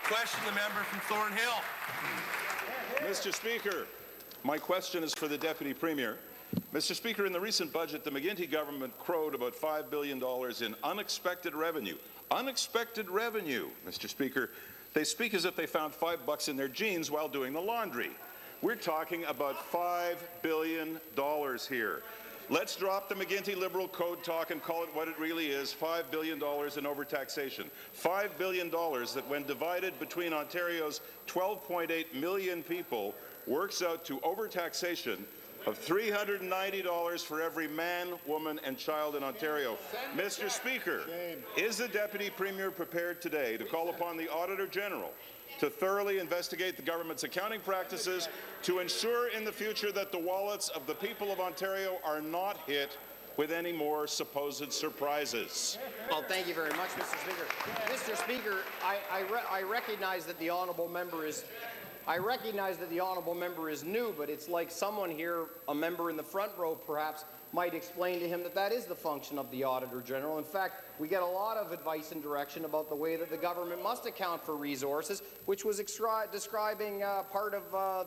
Question the member from Thornhill. Mr. Speaker, my question is for the Deputy Premier. Mr. Speaker, in the recent budget, the McGuinty government crowed about $5 billion in unexpected revenue. Unexpected revenue, Mr. Speaker. They speak as if they found $5 in their jeans while doing the laundry. We're talking about $5 billion here. Let's drop the McGuinty Liberal code talk and call it what it really is, $5 billion in overtaxation. $5 billion that, when divided between Ontario's 12.8 million people, works out to overtaxation of $390 for every man, woman and child in Ontario. Mr. Speaker, is the Deputy Premier prepared today to call upon the Auditor General to thoroughly investigate the government's accounting practices to ensure in the future that the wallets of the people of Ontario are not hit with any more supposed surprises? Well, thank you very much, Mr. Speaker. Mr. Speaker, I recognize that the honourable member is new, but it's like someone here, a member in the front row perhaps, might explain to him that that is the function of the Auditor General. In fact, we get a lot of advice and direction about the way that the government must account for resources, which was describing part of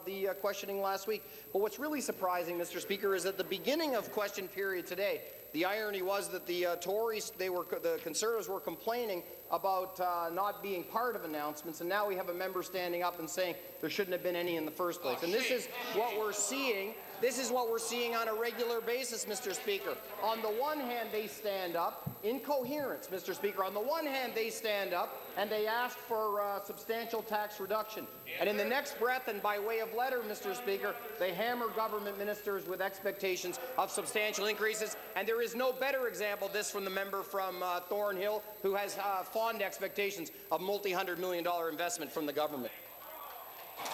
the questioning last week. But what's really surprising, Mr. Speaker, is at the beginning of question period today, the irony was that the Tories, the Conservatives were complaining about not being part of announcements, and now we have a member standing up and saying there shouldn't have been any in the first place. And this is what we're seeing. This is what we're seeing on a regular basis, Mr. Speaker. On the one hand, they stand up in coherence, Mr. Speaker. On the one hand, they stand up and they ask for substantial tax reduction. And in the next breath, and by way of letter, Mr. Speaker, they hammer government ministers with expectations of substantial increases. And there is no better example of this from the member from Thornhill, who has fond expectations of multi-hundred-million-dollar investment from the government.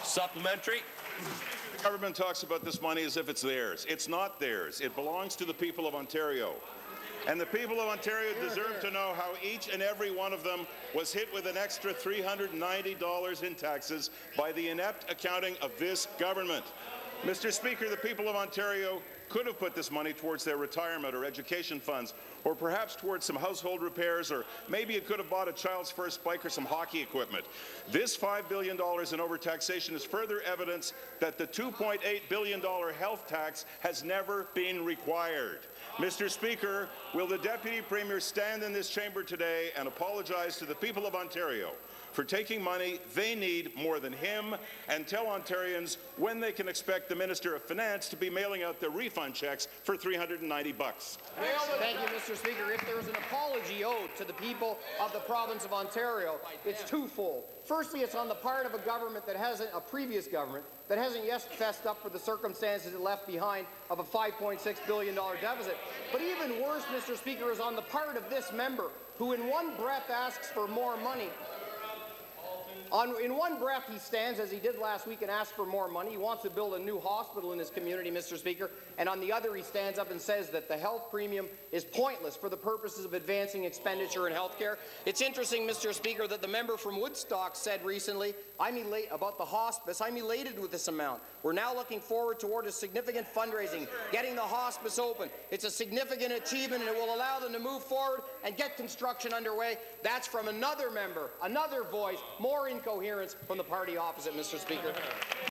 Supplementary. The government talks about this money as if it's theirs. It's not theirs. It belongs to the people of Ontario. And the people of Ontario deserve to know how each and every one of them was hit with an extra $390 in taxes by the inept accounting of this government. Mr. Speaker, the people of Ontario could have put this money towards their retirement or education funds, or perhaps towards some household repairs, or maybe it could have bought a child's first bike or some hockey equipment. This $5 billion in overtaxation is further evidence that the $2.8 billion health tax has never been required. Mr. Speaker, will the Deputy Premier stand in this chamber today and apologize to the people of Ontario for taking money they need more than him, and tell Ontarians when they can expect the Minister of Finance to be mailing out their refund checks for $390? Thank you, Mr. Speaker. If there is an apology owed to the people of the province of Ontario, it's twofold. Firstly, it's on the part of a government that hasn't, a previous government, that hasn't yet fessed up for the circumstances it left behind of a $5.6 billion deficit. But even worse, Mr. Speaker, is on the part of this member, who in one breath asks for more money. In one breath, he stands, as he did last week, and asks for more money. He wants to build a new hospital in his community, Mr. Speaker. And on the other, he stands up and says that the health premium is pointless for the purposes of advancing expenditure in health care. It's interesting, Mr. Speaker, that the member from Woodstock said recently, about the hospice, I'm elated with this amount. We're now looking forward toward a significant fundraising, getting the hospice open. It's a significant achievement, and it will allow them to move forward and get construction underway. That's from another member, another voice, more incoherence from the party opposite, Mr. Speaker.